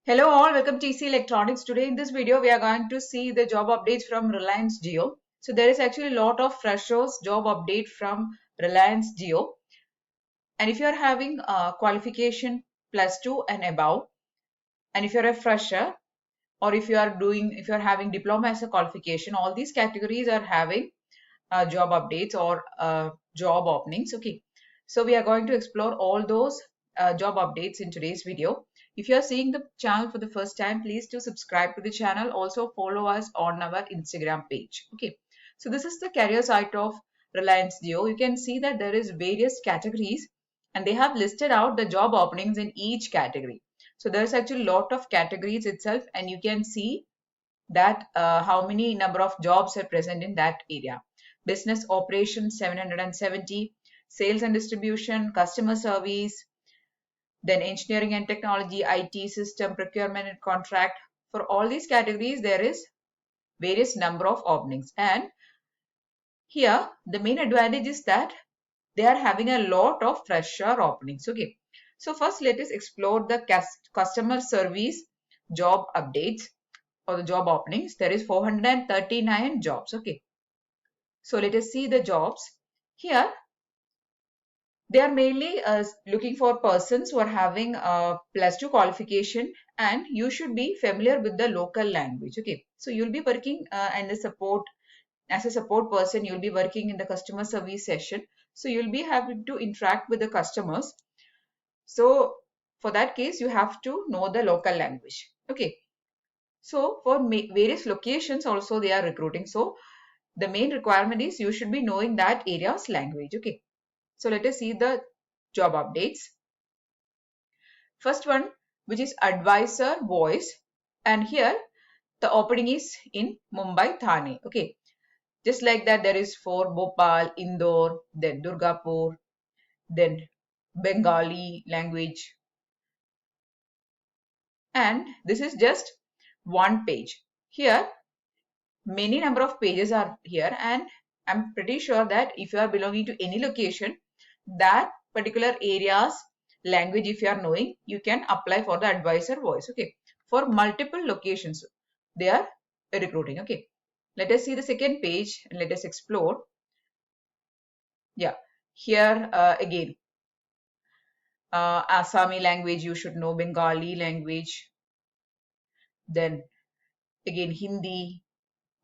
Hello all, welcome to TC Electronics. Today in this video we are going to see the job updates from Reliance Jio. So there is actually a lot of freshers job update from Reliance Jio. And if you are having qualification +2 and above, and if you're a fresher, or if you're having diploma as a qualification, all these categories are having job updates or job openings. Okay, so we are going to explore all those job updates in today's video. If you are seeing the channel for the first time, please do subscribe to the channel. Also follow us on our Instagram page. Okay, so this is the career site of Reliance Jio. You can see that there is various categories and they have listed out the job openings in each category. So there's actually a lot of categories itself, and you can see that how many number of jobs are present in that area. Business operations 770, sales and distribution, customer service, then engineering and technology, IT, system, procurement and contract. For all these categories, there is various number of openings. And here, the main advantage is that they are having a lot of fresher openings. Okay. So first, let us explore the customer service job updates or the job openings. There is 439 jobs. Okay. So let us see the jobs. Here, they are mainly looking for persons who are having a +2 qualification, and you should be familiar with the local language. Okay. So you'll be working in the support, as a support person, you'll be working in the customer service session. So you'll be having to interact with the customers. So for that case, you have to know the local language. Okay. So for various locations also they are recruiting. So the main requirement is you should be knowing that area's language. Okay. So let us see the job updates. First one, which is advisor voice. And here the opening is in Mumbai, Thane. Okay. Just like that, there is for Bhopal, Indore, then Durgapur, then Bengali language. And this is just one page. Here many number of pages are here, and I'm pretty sure that if you are belonging to any location, that particular area's language, if you are knowing, you can apply for the advisor voice. Okay, for multiple locations they are recruiting. Okay, let us see the second page and let us explore. Yeah, here again Assami language you should know, Bengali language, then again Hindi.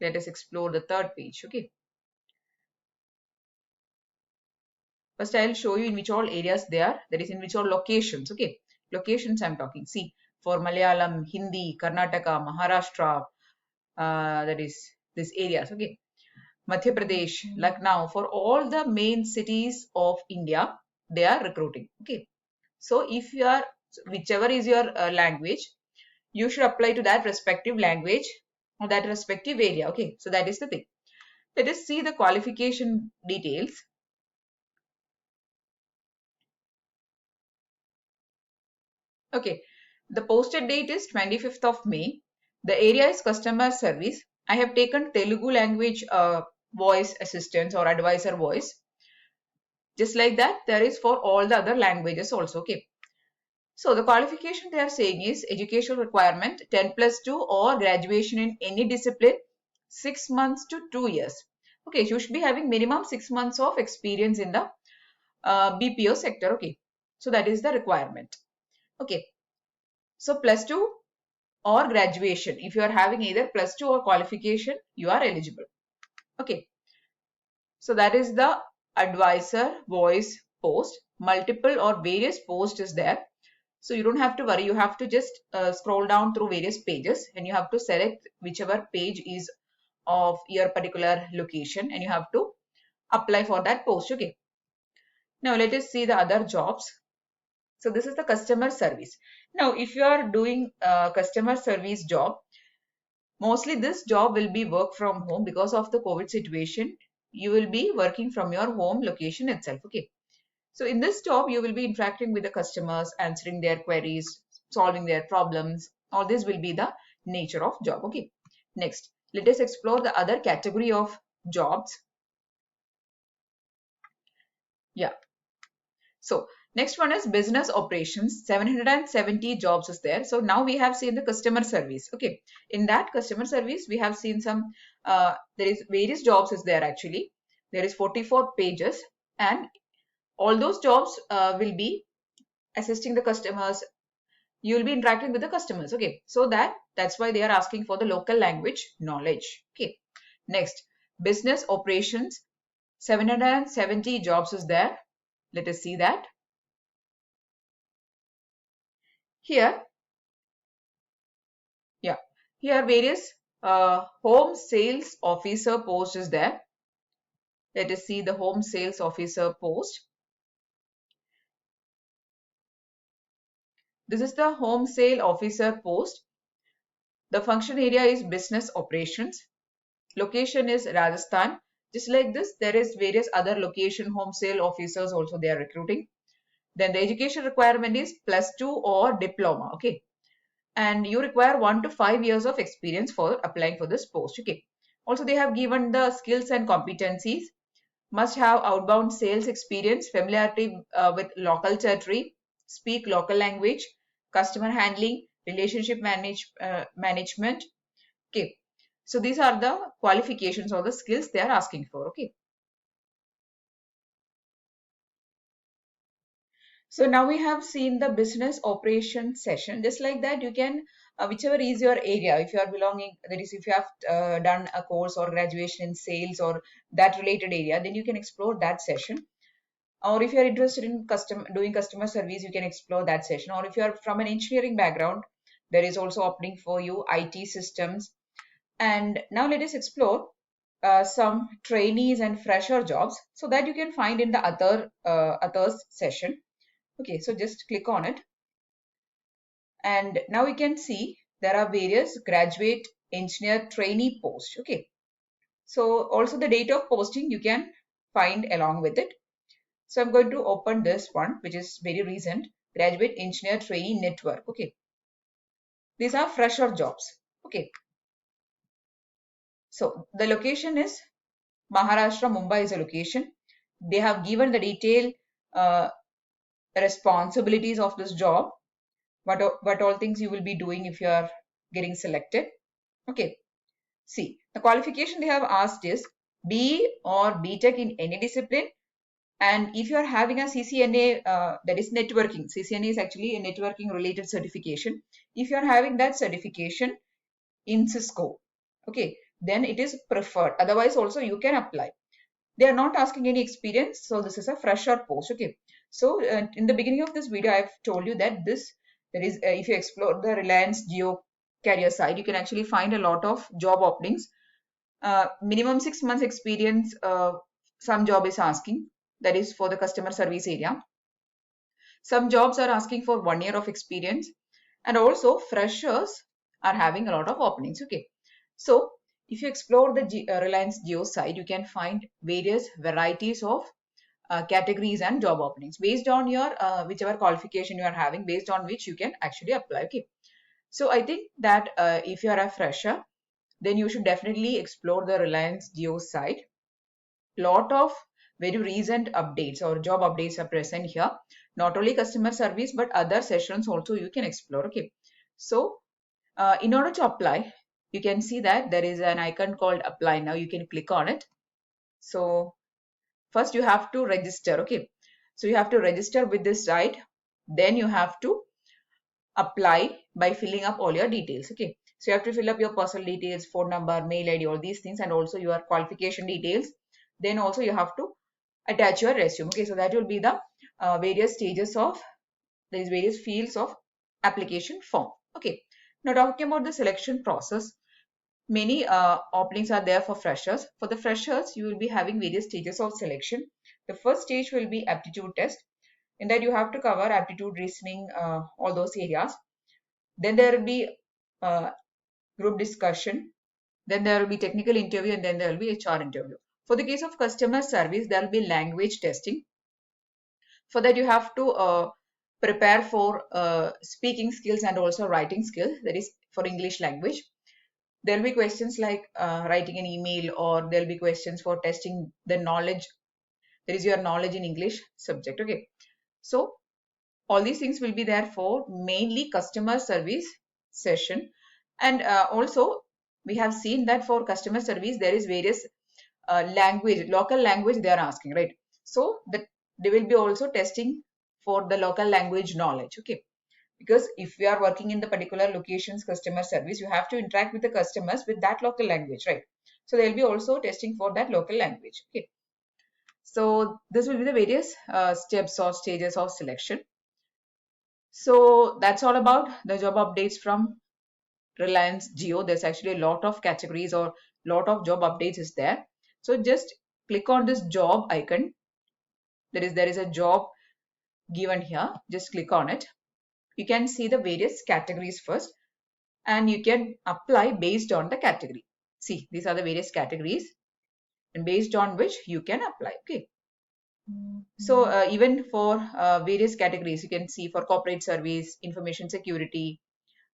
Let us explore the third page. Okay, first, I'll show you in which all areas they are, that is in which all locations. Okay, locations I'm talking. See, for Malayalam, Hindi, Karnataka, Maharashtra, that is these areas. Okay, Madhya Pradesh, Lucknow, for all the main cities of India, they are recruiting. Okay, so if you are, whichever is your language, you should apply to that respective language or that respective area. Okay, so that is the thing. Let us see the qualification details. Okay, the posted date is 25th of May. The area is customer service. I have taken Telugu language voice assistance or advisor voice. Just like that, there is for all the other languages also. Okay. So the qualification they are saying is educational requirement 10+2 or graduation in any discipline 6 months to 2 years. Okay, you should be having minimum 6 months of experience in the BPO sector. Okay, so that is the requirement. Okay, so +2 or graduation. If you are having either +2 or qualification, you are eligible. Okay, so that is the advisor voice post. Multiple or various posts is there. So you don't have to worry. You have to just scroll down through various pages and you have to select whichever page is of your particular location and you have to apply for that post. Okay. Now let us see the other jobs. So this is the customer service. Now if you are doing a customer service job, mostly this job will be work from home because of the COVID situation. You will be working from your home location itself. Okay. So in this job, you will be interacting with the customers, answering their queries, solving their problems. All this will be the nature of job. Okay. Next, let us explore the other category of jobs. Yeah. So Next one is business operations. 770 jobs is there. So now we have seen the customer service. Okay, in that customer service, we have seen some, there is various jobs is there actually. There is 44 pages, and all those jobs will be assisting the customers. You will be interacting with the customers. Okay, so that's why they are asking for the local language knowledge. Okay, next, business operations. 770 jobs is there. Let us see that. Here, yeah, here various home sales officer post is there. Let us see the home sales officer post. This is the home sale officer post. The function area is business operations. Location is Rajasthan. Just like this, there is various other location home sale officers also they are recruiting. Then the education requirement is +2 or diploma. Okay, and you require 1 to 5 years of experience for applying for this post. Okay, also they have given the skills and competencies. Must have outbound sales experience, familiarity with local territory, speak local language, customer handling, relationship management. Okay, so these are the qualifications or the skills they are asking for. Okay, so now we have seen the business operation session. Just like that, you can, whichever is your area, if you are belonging, that is, if you have done a course or graduation in sales or that related area, then you can explore that session. Or if you are interested in doing customer service, you can explore that session. Or if you are from an engineering background, there is also opening for you IT systems. And now let us explore some trainees and fresher jobs so that you can find in the others session. Okay, so just click on it. And now we can see there are various graduate engineer trainee posts. Okay, so also the date of posting you can find along with it. So I'm going to open this one, which is very recent, graduate engineer trainee network. Okay, these are fresher jobs. Okay, so the location is Maharashtra. Mumbai is a location. They have given the detailed uh, responsibilities of this job, what all things you will be doing if you are getting selected. Okay, see, the qualification they have asked is BE or BTech in any discipline. And if you are having a CCNA, that is networking, CCNA is actually a networking related certification. If you are having that certification in Cisco, okay, then it is preferred. Otherwise, also you can apply. They are not asking any experience, so this is a fresher post. Okay, so in the beginning of this video, I've told you that there is if you explore the Reliance Geo career site, you can actually find a lot of job openings. Minimum 6 months experience, some job is asking, that is for the customer service area. Some jobs are asking for 1 year of experience, and also freshers are having a lot of openings. Okay, so if you explore the Reliance Geo site, you can find various varieties of categories and job openings based on your whichever qualification you are having, based on which you can actually apply. Okay, so I think that if you are a fresher, then you should definitely explore the Reliance Geo site. Lot of very recent updates or job updates are present here. Not only customer service, but other sessions also you can explore. Okay, so in order to apply, you can see that there is an icon called apply. Now you can click on it. So first you have to register. Okay, so you have to register with this site. Then you have to apply by filling up all your details. Okay, so you have to fill up your personal details, phone number, mail ID, all these things, and also your qualification details. Then also you have to attach your resume. Okay, so that will be the various stages of these various fields of application form. Okay, now talking about the selection process, many openings are there for freshers. For the freshers, you will be having various stages of selection. The first stage will be aptitude test. In that you have to cover aptitude, reasoning, all those areas. Then there will be group discussion. Then there will be technical interview, and then there will be HR interview. For the case of customer service, there will be language testing. For that, you have to prepare for speaking skills and also writing skills, that is for English language. There will be questions like writing an email, or there will be questions for testing the knowledge, that is your knowledge in English subject. Okay, so all these things will be there for mainly customer service session. And also we have seen that for customer service there is various local language they are asking, right? So that they will be also testing for the local language knowledge. Okay, because if we are working in the particular locations customer service, you have to interact with the customers with that local language, right? So they'll be also testing for that local language. Okay, so this will be the various steps or stages of selection. So that's all about the job updates from Reliance Jio. There's actually a lot of categories or lot of job updates is there. So just click on this job icon. There is a job given here. Just click on it. You can see the various categories first, and you can apply based on the category. See, these are the various categories, and based on which you can apply. Okay. So even for various categories, you can see for corporate service, information security,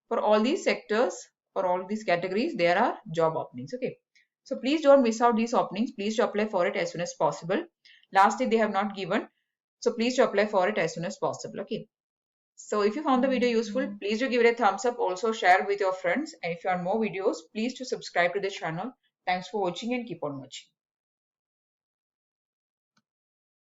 for all these sectors, for all these categories, there are job openings. Okay. So please don't miss out these openings. Please to apply for it as soon as possible. Last day they have not given. So please to apply for it as soon as possible. Okay. So if you found the video useful, please do give it a thumbs up. Also share with your friends. And if you want more videos, please to subscribe to the channel. Thanks for watching and keep on watching.